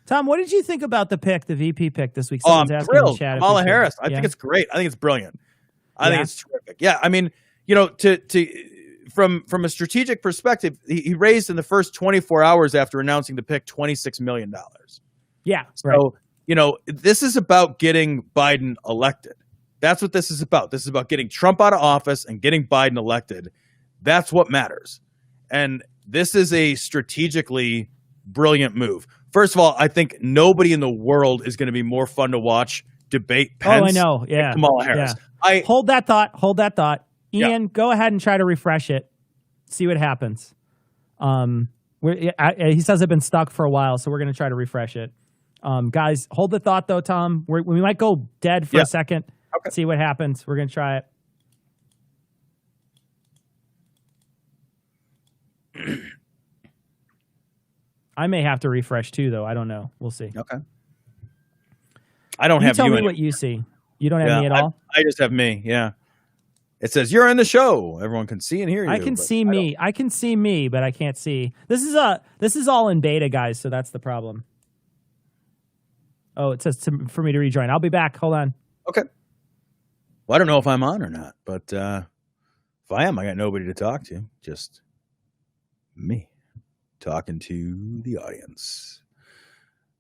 Tom, what did you think about the VP pick this week? I'm asking thrilled. in the chat Kamala Harris. I think it's great. I think it's brilliant. I think it's terrific. Yeah, I mean, from a strategic perspective, he raised in the first 24 hours after announcing the pick $26 million. Yeah. So, this is about getting Biden elected. That's what this is about. This is about getting Trump out of office and getting Biden elected. That's what matters. And this is a strategically brilliant move. First of all, I think nobody in the world is going to be more fun to watch debate Pence. Oh, I know. Yeah. Kamala Harris. Yeah. Hold that thought. Ian, go ahead and try to refresh it. See what happens. He says I've been stuck for a while, so we're going to try to refresh it. Guys, hold the thought, though, Tom. We might go dead for a second. Okay. See what happens. We're going to try it. I may have to refresh, too, though. I don't know. We'll see. Okay. I don't have you. Tell me what you see. You don't have me at all? I just have me, yeah. It says you're in the show. Everyone can see and hear you. I can see me. I can see me, but I can't see. This is all in beta, guys, so that's the problem. Oh, it says for me to rejoin. I'll be back. Hold on. Okay. Well, I don't know if I'm on or not, but if I am, I got nobody to talk to. Just me talking to the audience.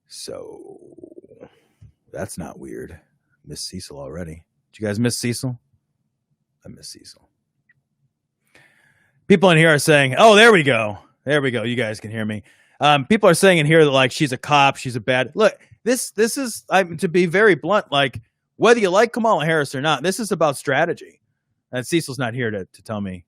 So that's not weird. Miss Cecil already. Did you guys miss Cecil? I miss Cecil. People in here are saying, oh, there we go. There we go. You guys can hear me. People are saying in here that, like, she's a cop. She's a bad... Look, this is, to be very blunt, like, whether you like Kamala Harris or not, this is about strategy. And Cecil's not here to tell me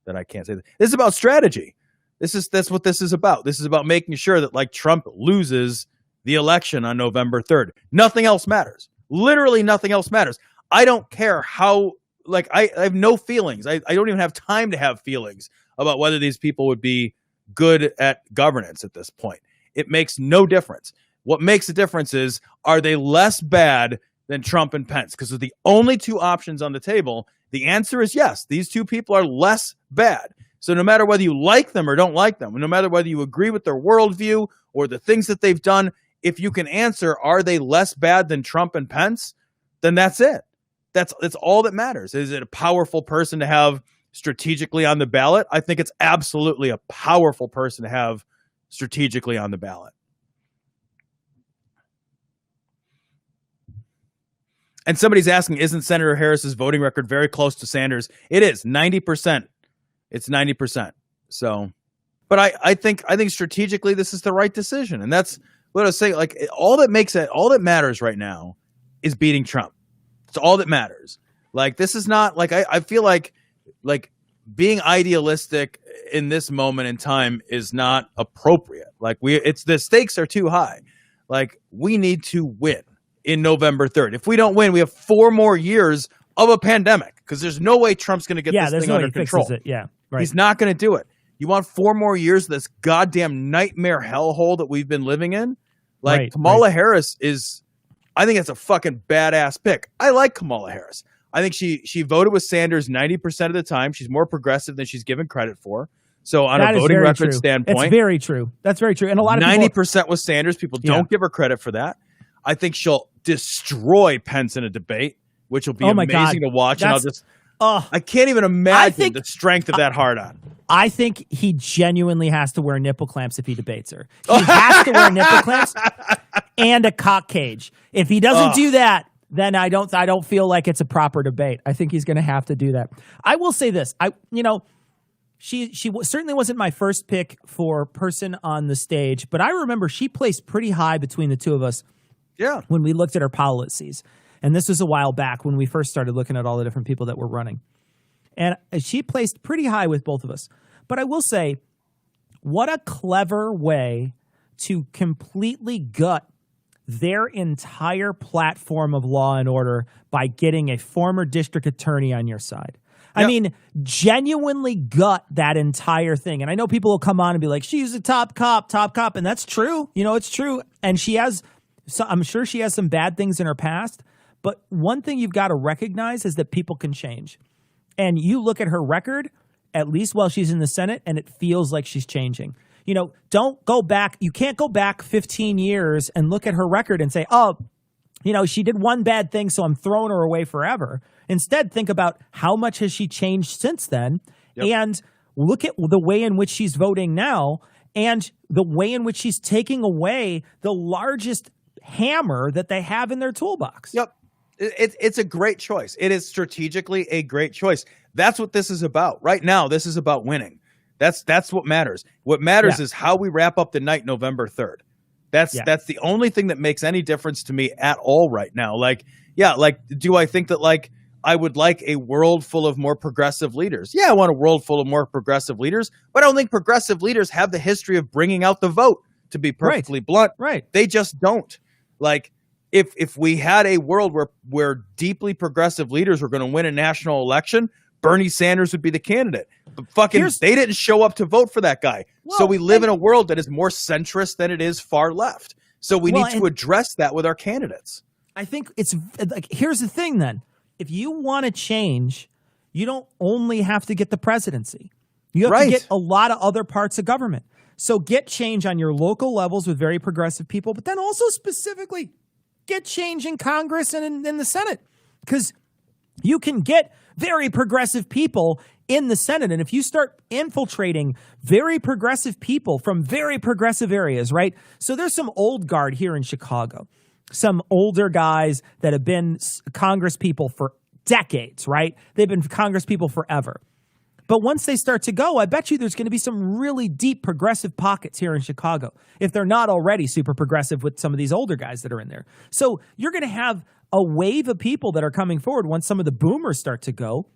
that I can't say that. This is about strategy. That's what this is about. This is about making sure that, like, Trump loses the election on November 3rd. Nothing else matters. Literally nothing else matters. I don't care how... Like, I have no feelings. I don't even have time to have feelings about whether these people would be good at governance at this point. It makes no difference. What makes a difference is, are they less bad than Trump and Pence? Because they're the only two options on the table. The answer is yes. These two people are less bad. So no matter whether you like them or don't like them, no matter whether you agree with their worldview or the things that they've done, if you can answer, are they less bad than Trump and Pence? Then that's it. That's all that matters. Is it a powerful person to have strategically on the ballot? I think it's absolutely a powerful person to have strategically on the ballot. And somebody's asking, isn't Senator Harris's voting record very close to Sanders? It is 90%. It's 90%. So, but I think strategically this is the right decision. And that's what I was saying. Like, all that matters right now is beating Trump. It's all that matters. Like, this is not like, I feel like being idealistic in this moment in time is not appropriate. Like, the stakes are too high. Like, we need to win in November 3rd. If we don't win, we have 4 more years of a pandemic, because there's no way Trump's going to get this thing under control. Yeah, right. He's not going to do it. You want 4 more years of this goddamn nightmare hellhole that we've been living in? Like, Kamala Harris is... I think it's a fucking badass pick. I like Kamala Harris. I think she voted with Sanders 90% of the time. She's more progressive than she's given credit for. So on a voting record standpoint, it's very true. That's very true. And a lot of 90% with Sanders. People don't give her credit for that. I think she'll destroy Pence in a debate, which will be amazing to watch. I can't even imagine the strength of that hard on. I think he genuinely has to wear nipple clamps if he debates her. He has to wear nipple clamps and a cock cage. If he doesn't do that, then I don't feel like it's a proper debate. I think he's going to have to do that. I will say this. She certainly wasn't my first pick for person on the stage, but I remember she placed pretty high between the two of us. Yeah. When we looked at our policies. And this was a while back when we first started looking at all the different people that were running. And she placed pretty high with both of us. But I will say, what a clever way to completely gut their entire platform of law and order by getting a former district attorney on your side. Yep. I mean, genuinely gut that entire thing. And I know people will come on and be like, she's a top cop. And that's true. It's true. And I'm sure she has some bad things in her past. But one thing you've got to recognize is that people can change. And you look at her record, at least while she's in the Senate, and it feels like she's changing. don't go back. You can't go back 15 years and look at her record and say, oh, she did one bad thing, so I'm throwing her away forever. Instead, think about how much has she changed since then, and look at the way in which she's voting now and the way in which she's taking away the largest hammer that they have in their toolbox. Yep. It's a great choice. It is strategically a great choice. That's what this is about. Right now, this is about winning. That's what matters. What matters is how we wrap up the night November 3rd. That's the only thing that makes any difference to me at all right now. Do I think that I would like a world full of more progressive leaders? Yeah, I want a world full of more progressive leaders, but I don't think progressive leaders have the history of bringing out the vote, to be perfectly blunt. Right. They just don't. If we had a world where deeply progressive leaders were going to win a national election, Bernie Sanders would be the candidate. But they didn't show up to vote for that guy. Well, so we live in a world that is more centrist than it is far left. So we need to address that with our candidates. I think it's here's the thing then. If you want to change, you don't only have to get the presidency. You have to get a lot of other parts of government. So get change on your local levels with very progressive people, but then also specifically get change in Congress and in the Senate, because you can get very progressive people in the Senate. And if you start infiltrating very progressive people from very progressive areas, right? So there's some old guard here in Chicago, some older guys that have been Congress people for decades, right? They've been Congress people forever. But once they start to go, I bet you there's going to be some really deep progressive pockets here in Chicago, if they're not already super progressive with some of these older guys that are in there. So you're going to have a wave of people that are coming forward once some of the boomers start to go,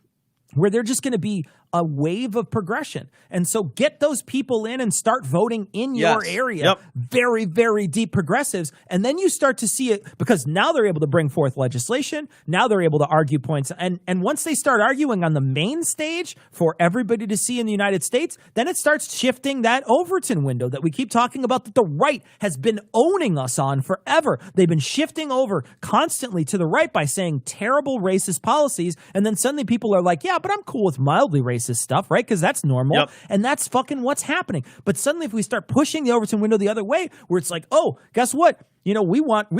where they're just going to be a wave of progression. And so get those people in and start voting in your area. Yep. Very, very deep progressives. And then you start to see it, because now they're able to bring forth legislation. Now they're able to argue points. And once they start arguing on the main stage for everybody to see in the United States, then it starts shifting that Overton window that we keep talking about, that the right has been owning us on forever. They've been shifting over constantly to the right by saying terrible racist policies. And then suddenly people are like, yeah, but I'm cool with mildly racist stuff, right? Because that's normal. Yep. And that's fucking what's happening. But suddenly if we start pushing the Overton window the other way, where it's like, oh, guess what? We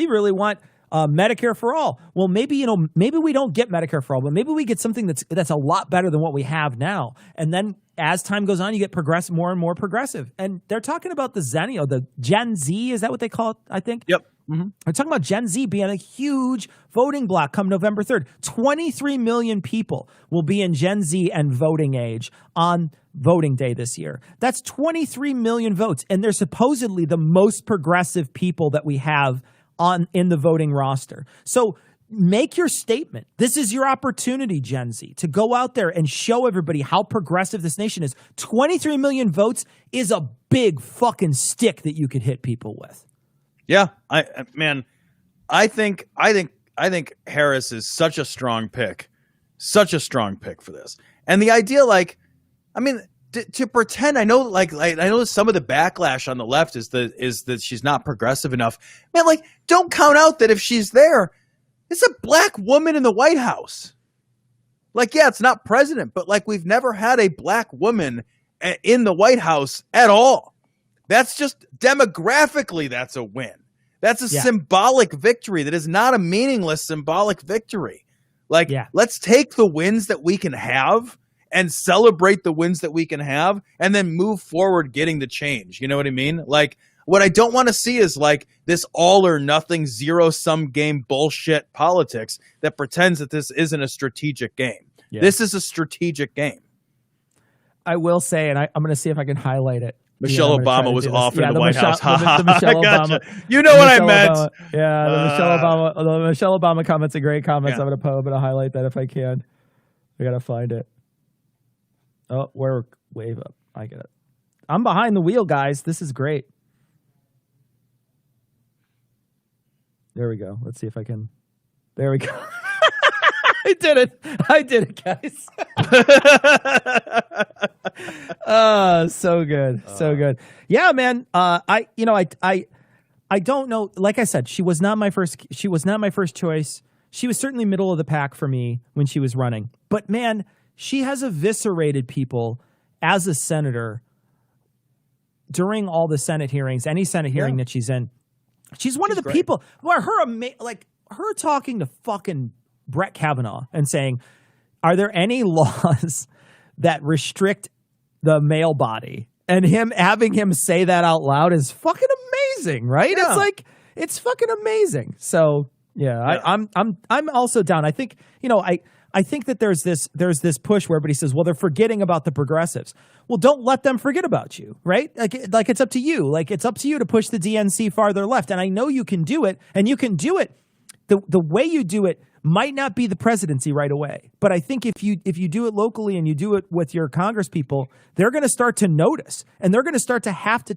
really want Medicare for all. Well, maybe we don't get Medicare for all, but maybe we get something that's a lot better than what we have now. And then as time goes on, you get more and more progressive. And they're talking about the Gen Z, is that what they call it? I think. Yep. Mm-hmm. We're talking about Gen Z being a huge voting bloc come November 3rd. 23 million people will be in Gen Z and voting age on voting day this year. That's 23 million votes. And they're supposedly the most progressive people that we have in the voting roster. So make your statement. This is your opportunity, Gen Z, to go out there and show everybody how progressive this nation is. 23 million votes is a big fucking stick that you could hit people with. Yeah, I think Harris is such a strong pick for this. And the idea, to pretend, I know some of the backlash on the left is that she's not progressive enough. Man, don't count out that if she's there, it's a black woman in the White House. It's not president, but we've never had a black woman in the White House at all. That's just demographically, that's a win. That's a symbolic victory. That is not a meaningless symbolic victory. Let's take the wins that we can have and celebrate the wins that we can have, and then move forward getting the change. You know what I mean? What I don't want to see is this all or nothing zero-sum game bullshit politics that pretends that this isn't a strategic game. Yeah. This is a strategic game. I will say, and I'm going to see if I can highlight it. Michelle Obama was off in the White House. The Michelle gotcha. Obama. You know what I meant. The Michelle Obama comments are great comments. Yeah. I'm going to highlight that if I can. I got to find it. Oh, we're wave up. I get it. I'm behind the wheel, guys. This is great. There we go. Let's see if I can. There we go. I did it, guys. So good. So good. Yeah, man. I don't know. Like I said, she was not my first choice. She was certainly middle of the pack for me when she was running. But man, she has eviscerated people as a senator during all the Senate hearings, any Senate hearing that she's in, she's one of the great. people where her talking to fucking Brett Kavanaugh and saying, are there any laws that restrict the male body? And having him say that out loud is fucking amazing, right? Yeah. It's fucking amazing. So yeah. I'm also down. I think, I think that there's this push where everybody says, well, they're forgetting about the progressives. Well, don't let them forget about you, right? Like it's up to you. Like it's up to you to push the DNC farther left. And I know you can do it, and you can do it. The way you do it might not be the presidency right away. But I think if you do it locally and you do it with your Congress people, they're going to start to notice, and they're going to start to have to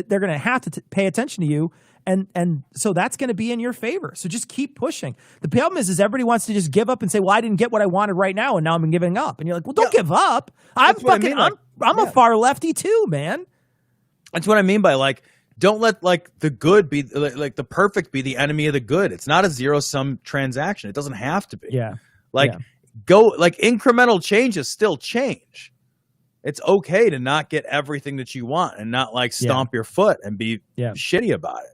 they're going to have to pay attention to you. And so that's going to be in your favor. So just keep pushing. The problem is everybody wants to just give up and say, well, I didn't get what I wanted right now, and now I'm giving up. And you're like, well, don't give up. I'm a far lefty too, man. That's what I mean by don't let the good be like the perfect be the enemy of the good. It's not a zero-sum transaction. It doesn't have to be. Yeah. Incremental changes still change. It's okay to not get everything that you want and not stomp your foot and be shitty about it.